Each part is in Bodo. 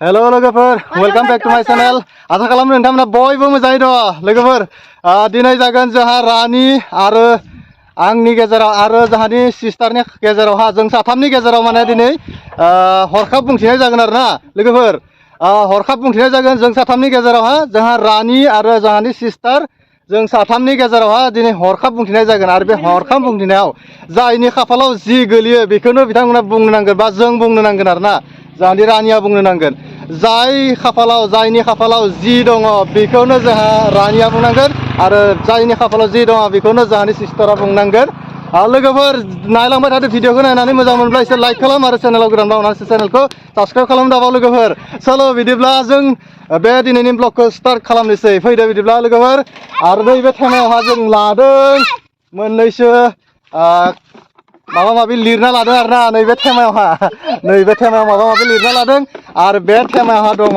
हेलो लोगोफोर वेलकाम बेक टू माय चैनल आसा खालामो नोंथांमोना बयबो मोजाङै दङ लोगोफोर दिनै जागोन जोंहा रानि आरो आंनि गेजेराव आरो जोंहानि सिस्टारनि गेजेरावहा जों साथामनि गेजेराव माने दिनै हरखाब बुंथिनाय जागोन आरो ना लोगोफोर हरखाब बुंथिनाय जागोन जों साथामनि गेजेरावहा जोंहा रानि आरो जोंहानि सिस्टार जों साथामनि गेजेरावहा दिनै हरखाब बुंथिनाय जागोन आरो बे हरखाब बुंथिनायाव जायनि खाफालाव जि गोलैयो बेखौनो बिथांमोना बुंनो नांगोन बा जों बुंनो नांगोन आरो ना जाहानि रानिया बुंनो नांगोन जायनि खाफालाव जि दङ बेखौनो जोंहा रानिया बुंनांगोन आरो जायनि खाफालाव जि दङ बेखौनो जोंहानि सिस्टारा बुंनांगोन लोगोफोर नायलांबाय थादो भिडिअखौ नायनानै मोजां मोनब्ला एसे लाइक खालाम आरो चेनेलाव गोदानबा अननानै चेनेलखौ साबस्क्राइब खालाम दाबाव लोगोफोर चलो बिदिब्ला जों बे दिनैनि ब्लगखौ स्टार्ट खालामनोसै फैदो बिदिब्ला लोगोफोर आरो नैबे थेमायावहा जों लादों मोननैसो माबा माबि लिरना लादों आरो ना नैबे थेमायावहा नैबे थेमायाव माबा माबि लिरना लादों आरो बे थेमायावहा दङ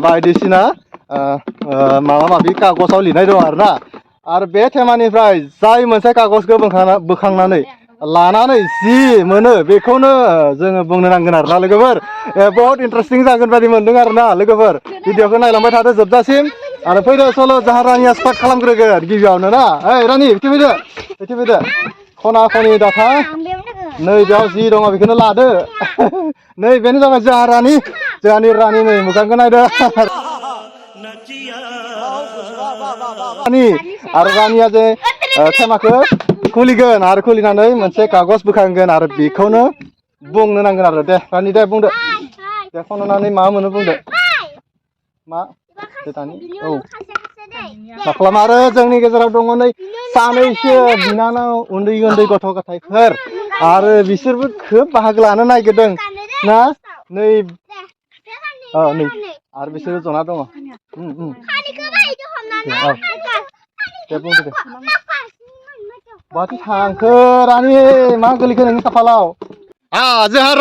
बायदिसिना माबा माबि कागजाव लिरनाय दङ आरो ना आरो बे थेमानिफ्राय जाय मोनसे कागजखौ बोखांनानै लानानै जि मोनो बेखौनो जोङो बुंनो नांगोन आरो ना लोगोफोर बहुत इन्टारेस्टिं जागोन बायदि मोनदों आरो ना लोगोफोर भिडिअखौ नायलांबाय थादो जोबजासिम आरो फैदो सल' जाहा रानिया स्टार्ट खालामग्रोगोन गिबियावनो ना ओइ रानि बिथिं फैदो खना खनि दाथा नै बेयाव जि दङ बेखौनो लादो नै बेनो जाबाय जोंहानि रानि नै मोखांखौ नायदो आरो रानिया जे थेमाखौ खुलिगोन आरो खुलिनानै मोनसे कागज बोखांगोन आरो बेखौनो बुंनो नांगोन आरो दे रानि दे बुंदो दे खननानै मा मोनो बुंदो मा दानि औ मा खालाम आरो जोंनि गेजेराव दङ नै सानैसो बिनानाव उन्दै उन्दै गथ' गथायफोर आरो बिसोरबो खोब बाहागो लानो नागिरदों ना नै नै आरो बिसोरो जना दङ दे बुंदो दे बाथि थांखो रानि मा गोलैखो नोंनि खाफालाव जोंहा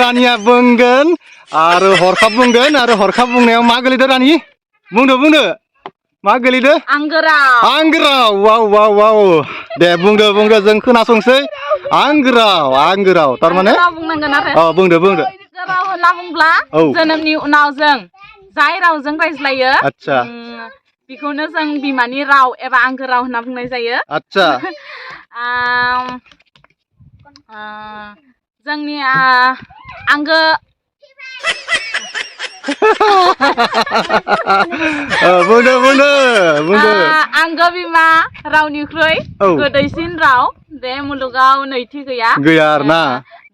रानिया बुंगोन आरो हरखाब बुंगोन आरो हरखाब बुंनायाव मा गोलैदो रानि बुंदो मा गोलैदो आंगोराव वाव दे बुंदो जों खोनासंसै आंगोराव थारमाने बुंदो आंगोराव होनना बुंब्ला जोनोमनि उनाव जों जाय रावजों रायज्लायो आच्छा बेखौनो जों बिमानि राव एबा आंगो राव होनना बुंनाय जायो आच्छा जोंनि आंगो बुंदो आंगो बिमा रावनिख्रुइ गोदैसिन राव बे मुलुगाव नैथि गैया आरोना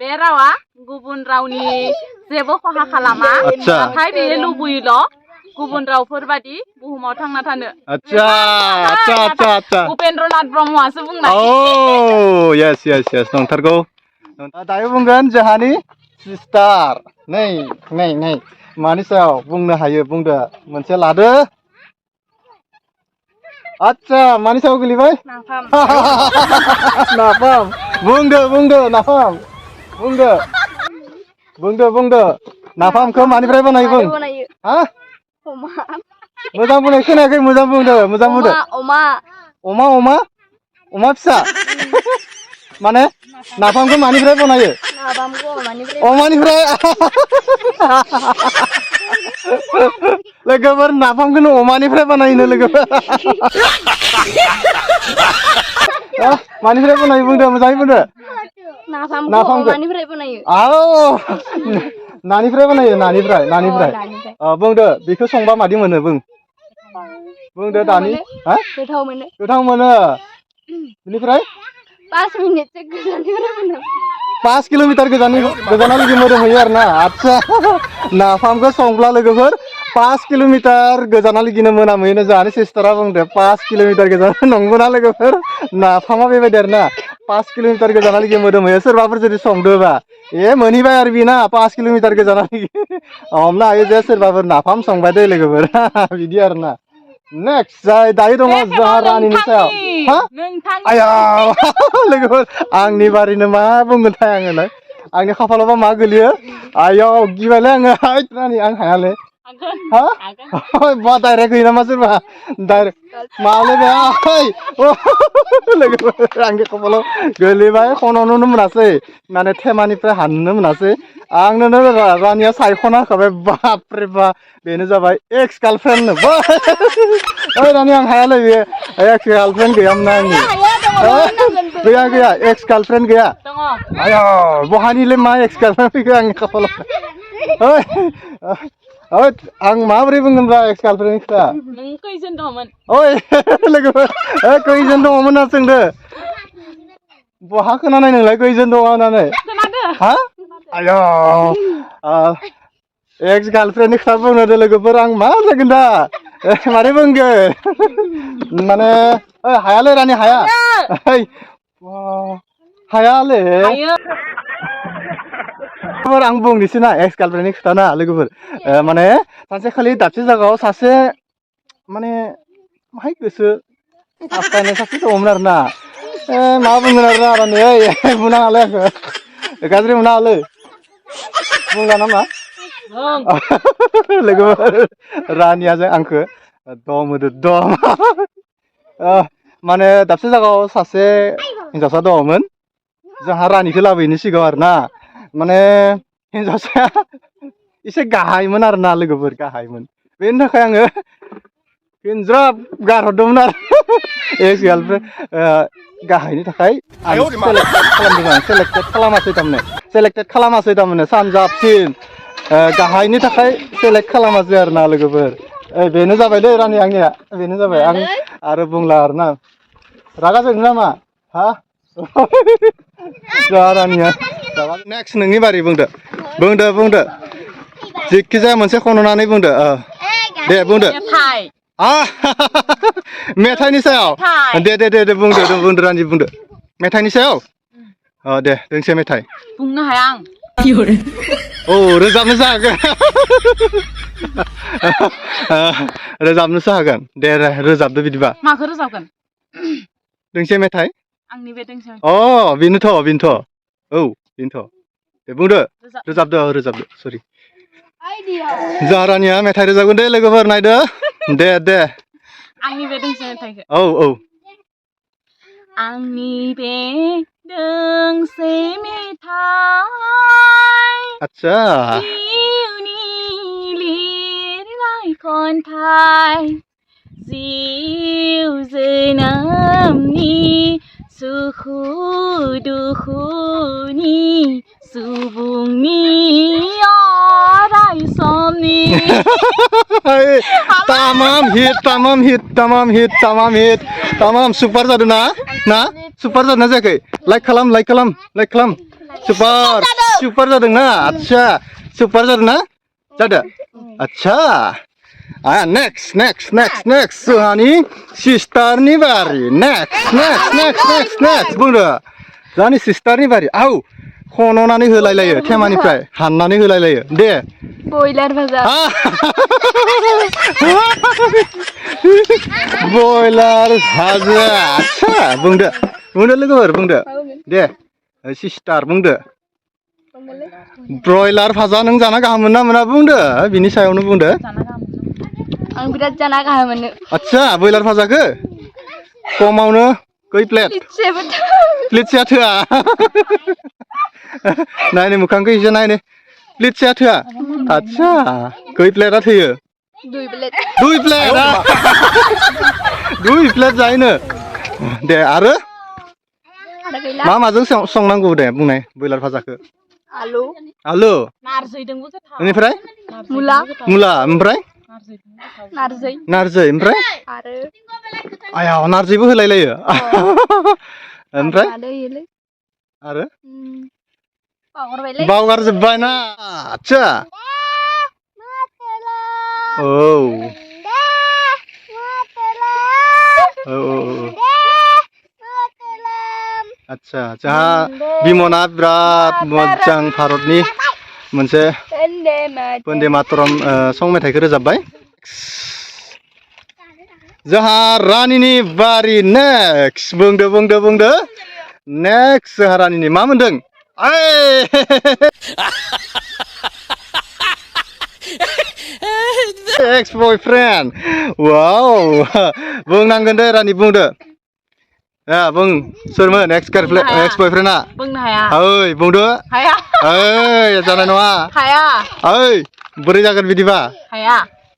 बे रावा गुबुन रावनि जेबो खहा खालामा नाथाय बेयो लुबैयोल' गुबुन रावफोर बादि बुहुमाव थांना थानो आच्छा उपेन्द्रनाथ ब्रह्मआसो बुंनाय येस नंथारगौ दायो बुंगोन जोंहानि सिस्टार नै मानि सायाव बुंनो हायो बुंदो मोनसे लादो आच्छा मानि सायाव गोलैबाय नाफाम बुंदो नाफाम बुंदो नाफामखौ मानिफ्राय बानायो बुं मोजां बुंनाय खोनायाखै मोजां बुंदो अमा फिसा माने नाफामखौ मानिफ्राय बनायो अमानिफ्राय लोगोफोर नाफामखौनो अमानिफ्राय बानायनो लोगोफोर मानिफ्राय बनायो बुंदो मोजाङै बुंदो नाफामखौ अमानिफ्राय बनायो नानिफ्राय बनायो नानिफ्राय बुंदो बेखौ संबा मादि मोनो बुंदो दानि गोथाव मोनो बेनिफ्राय 5 किल'मिटार गोजानाव मोदोमहैयो आरो ना आच्छा नाफामखौ संब्ला लोगोफोर 5 किल'मिटार गोजानाव मोनामहैनो जोंहानि सिस्टारा बुंदो 5 किल'मिटार गोजान नंगौना लोगोफोर नाफामा बेबायदि आरो ना 5 किल'मिटार गोजानाव मोदोमहैयो सोरबाफोर जुदि संदोबा मोनहैबाय आरो बिना 5 किल'मिटार गोजानाव हमनो हायो जे सोरबाफोर नाफाम संबाय दे लोगोफोर बिदि आरो ना नेक्स्ट दायो दङ जोंहा रानिनि सायाव लोगोफोर आंनि बारैनो मा बुंगोनथाय आङो आंनि खाफालावबा मा गोलैयो आयाव गिबायलै आङो रानि आं हायालै Ha? Ba direct gini nama sih direct. Malu ya, hey, oh, lagi angge kepala geli bae kono nunu menase, mana temani pre hannu menase, ang nunu rania saikona kabe bapre ba, bene jabai ex girlfriend ne, ba, oh rania ang hayal ya, ex girlfriend gaya menangi, gaya ex girlfriend gaya, ayo, bohani le ma ex girlfriend gaya angge kepala, oh. Oh, ang mabri bungan ba ex girlfriend kita? Nung kaisan doman. Oh, lagi kaisan dong mana sengde? Buah kena nai neng lagi kaisan dong mana nai? Kenapa? Hah? Ayo, ex girlfriend kita pun ada lagi perang mana genda? Mari bunga. Mana? Hayal rani hayal. Wah, hayal Ayo. Bar ang bung di sini ex girlfriend kita na logofor माने सानसे खालि दाबसे जायगायाव सासे माने माहाय गोसो आफायनाय सासे दंमोन आरोना मा बुंगोन आरोना नै बुंनाङालै आंखो गाज्रि मोनालै बुंला नामा लोगोफोर रानियाजों आंखो दम होदो दम माने दाबसे जायगायाव सासे हिनजावसा दङमोन जोंहा रानिखौ लाबोयैनि सिगाङाव आरोना माने हिनजावसाया एसे गाहायमोन आरोना लोगोफोर गाहायमोन बेनि थाखाय आङो हिनज्राब गारहरदोंमोन आरो एक्स गार्लफ्रेन्ड गाहायनि थाखाय सेलेक्टेड खालामासै थारमाने सानजाबसिन गाहायनि थाखाय सेलेक्ट खालामासै आरोना लोगोफोर बेनो जाबाय दै रानि आंनिया बेनो जाबाय आं आरो बुंला आरोना रागा जोंनो नामा हा रानिया नेक्स्ट नोंनि बारै बुंदो जिखि जाया मोनसे खननानै बुंदो दे बुंदो मेथाइनि सायाव दे बुंदो रानि बुंदो मेथाइनि सायाव दे दोंसे मेथाइ बुंनो हाया आं औ रोजाबनोसो हागोन रोजाबनोसो हागोन दे रोजाबदो बिदिबा माखौ रोजाबगोन दोंसे मेथाइ आंनि बे दोंसे बेनोथ' औ बेनोथ' दे बुंदो रोजाबदो सरि जोंहा रानिया मेथाइ रोजाबगोन दे लोगोफोर नायदो दे आंनि बे दोंसे मेथाइखौ औ आंनि बे दोंसे मेथाइ आतसा जिउनि लिरनाय खन्थाइ जिउ जोनोमनि सुखु दुखुनि सुबुंनि अराय समनि tamam hit super जादों ना super जादों ना जायाखै लाइक खालाम super जादों ना आच्छा super जादों ना जादों आच्छा next जोंहानि सिस्टारनि बारि next बुंदो जोंहानि सिस्टारनि बारि आव खननानै होलायलायो थेमानिफ्राय हाननानै होलायलायो दे बयलार भाजा आच्छा बुंदो लोगोफोर बुंदो दे सिस्टार बुंदो ब्रयलार भाजा नों जाना गाहाम मोना मोना बुंदो बिनि सायावनो बुंदो आं बिराद जाना गाहाम मोनो आच्छा ब्रयलार भाजाखौ खमावनो खै प्लेट प्लेटसेया थोआ नायनो मोखांखौ एसे नायनो प्लेटसेया थोआ आच्छा खै प्लेटआ थोयो दुइ प्लेट जायोनो दे आरो माजों संनांगौ दे बुंनाय ब्रयलार भाजाखौ आलु नारजिजोंबो गोथाव बेनिफ्राय मुला ओमफ्राय नारजि ओमफ्राय आया नारजिबो होलायलायो ओमफ्राय आरो बावगारजोब्बाय ना आच्छा औ आच्छा जोंहा बिमना बिराद मोजां भारतनि मोनसे बन्दे मातरम सं मेथाइखौ रोजाबबाय जोंहा रानिनि बारि नेक्स्ट बुंदो नेक्स्ट जोंहा रानिनि मा मोनदों ex boyfriend wow बुंनांगोन दे रानि बुंदो बुं सोरमोन ex boyfriend आ बुंनो हाया ओइ बुंदो हाया ओइ जानाय नङा हाया ओइ बोरै जागोन बिदिबा हाया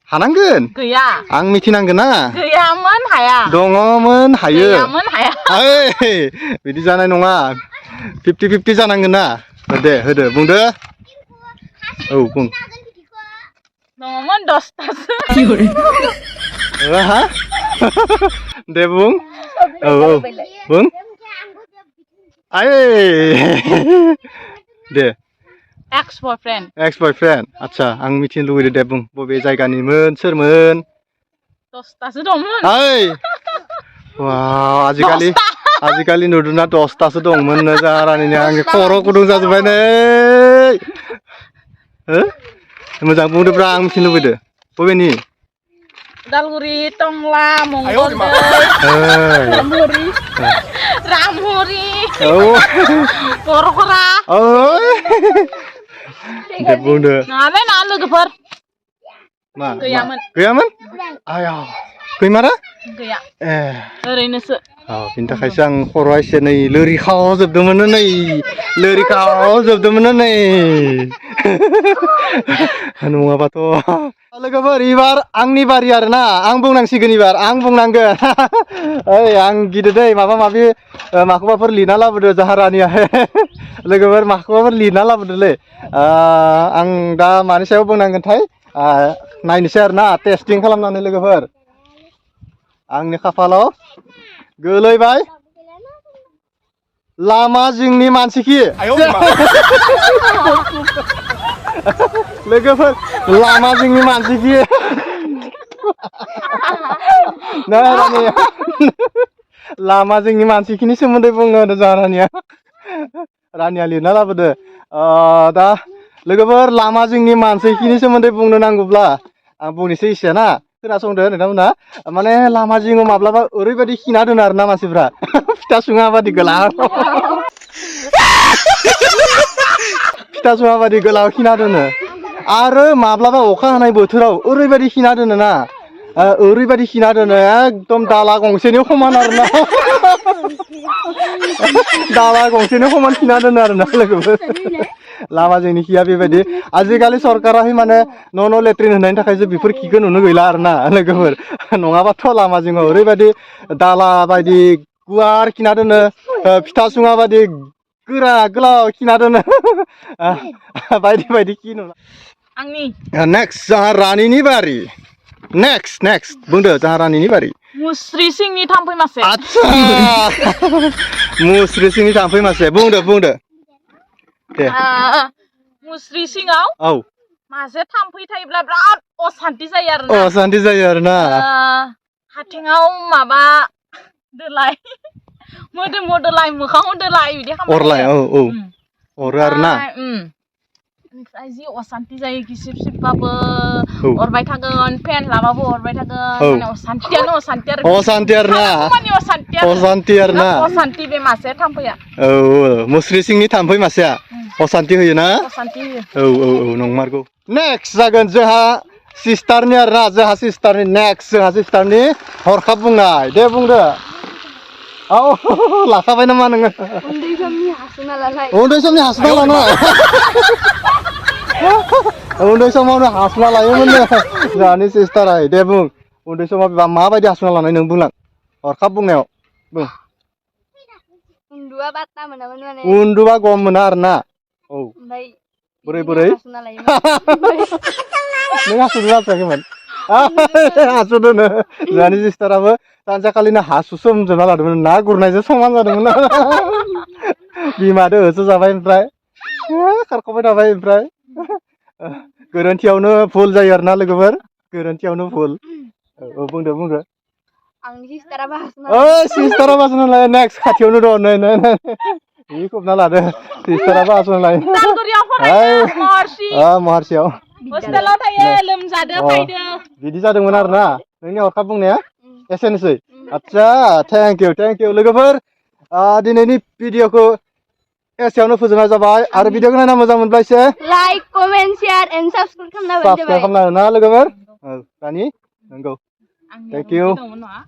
हानांगोन गैया आं मिथिनांगोन ना गैयामोन हाया दङमोन हायो गैयामोन हाया ओइ बिदि जानाय नङा 50-50 जानांगोन ना दे होदो बुंदो औ बुं दङमोन 10तासो हा दे बुं औ औ बुं आइ दे ex boyfriend ex boyfriend आच्छा आं मिथिनो लुगैदो दे बुं बबे जायगानिमोन सोरमोन 10तासो दंमोन ओइ वाव आजिखालि नुदोंना 10तासो दंमोन जारानिनो आंनि खर' गुदुं जाजोब्बाय नै हो मोजां बुंदोब्रा आं मिथिनो लुबैदो बबेनि उदालगुरि टंला मंगलदै रामहुरि औ बरखरा ओइ दे बुंदो नङालै ना लोगोफोर मा गैयामोन गैयामोन आया गैमारा गैया ए ओरैनोसो बिनि थाखायसो आं खर'आ एसे नै लोरिखावजोबदोंमोन नै नङाबाथ' लोगोफोर एबार आंनि बारि आरोना आं बुंनांसिगोन एबार आं बुंनांगोन ओइ आं गिदो दै माबा माबि माखौबाफोर लिरना लाबोदो जाहा रानिया लोगोफोर माखौबाफोर लिरना लाबोदोलै आं दा मानि सायाव बुंनांगोनथाय नायनोसै आरोना टेस्टिं खालामनानै लोगोफोर आंनि खाफालाव गोलैबाय लामा जिंनि मानसिखि लोगोफोर लामा जिंनि मानसिखि लामा जिंनि मानसिखिनि सोमोन्दै बुङो जोंहा रानिया लिरना लाबोदो दा लोगोफोर लामा जिंनि मानसिखिनि सोमोन्दै बुंनो नांगौब्ला आं बुंनोसै एसे ना खोनासंदो नोंथांमोना माने लामा जिङाव माब्लाबा ओरैबायदि खिना दोनो आरोना मानसिफ्रा फिथा सुङा बादि गोलाव फिथा सुङा बादि गोलाव खिना दोनो आरो माब्लाबा अखा हानाय बोथोराव ओरैबायदि खिना दोनो ना ओरैबायदि खिना दोनो एकदम दाला गंसेनि समान आरोना दाला गंसेनि समान खिना दोनो आरोना लोगोफोर लामा जोंनि खिया बेबायदि आजिखालि सरकाराहाय माने न' लेट्रिन होनायनि थाखायसो बेफोर खिखौ नुनो गैला आरोना लोगोफोर नङाबाथ' लामा जिङाव ओरैबायदि दाला बायदि गुवार खिना दोनो फिथा सुङा बायदि गोरा गोलाव खिना दोनो बायदि बायदि खि नुला आंनि नेक्स्ट जाहा रानिनि बारि नेक्स्ट बुंदो जाहा रानिनि बारि मुस्रि सिंनि थाम्फै मासे आच्छा मुस्रि सिंनि थाम्फै मासे बुंदो दे मुस्रि सिङाव औ मासे थाम्फै थायोब्ला बिराद असान्ति जायो आरोना असान्ति जायो आरोना हाथिङाव माबा दोलाय मोदोमाव दोलाय मोखाङाव दोलाय बिदि अरलाय औ अरो आरोना ओमफ्राय जि असान्ति जायो गिसिब सिबबाबो अरबाय थागोन फेन लाबाबो अरबाय थागोन माने असान्ति आरोना असान्ति बे मासे थाम्फैया औ मुस्रि सिंनि थाम्फै मासेया असान्ति होयोना असान्ति होयो औ नंमारगौ नेक्स्ट जागोन जोंहा सिस्टारनि आरोना जोंहा सिस्टारनि हरखाब बुंनाय दे बुंदो औ लाखाबाय नामा नोङो उन्दै समनि हासुना लानाय उन्दै समावनो हासुना लायोमोन जोंहानि सिस्टारा दे बुं उन्दै समाव माबायदि हासुना लानाय नों बुंलां हरखाब बुंनायाव बुं उन्दुबा गम मोना आरोना औ बोरै नों हासुनो जाफेराखैमोन हासुदोनो जोंहानि सिस्टाराबो सानसेखालिनो हासुसोमजोबना लादोंमोन ना गुरनायजों समान जादोंमोन बिमादो होसो जाबाय ओमफ्राय खारख'बाय थाबाय ओमफ्राय गोरोन्थियावनो भुल जायो आरोना लोगोफोर गोरोन्थियावनो भुल बुंदो आंनि सिस्टाराबो हासुना लायो नेक्स्ट खाथियावनो दं नै बे खोबना लादो सिस्टाराबो हासुना लायो महरसियाव हस्टेलाव थायो लोमजादो फैदो बिदि जादोंमोन आरोना नोंनि हरखाब बुंनाया एसेनोसै आच्छा थेंक इउ लोगोफोर दिनैनि भिडिअखौ एसेयावनो फोजोबनाय जाबाय आरो भिडिअखौ नायना मोजां मोनब्ला एसे like comment share and subscribe खालामना खालामना ना लोगोफोर रानि नंगौ आंनि Thank you. दंमोन नङा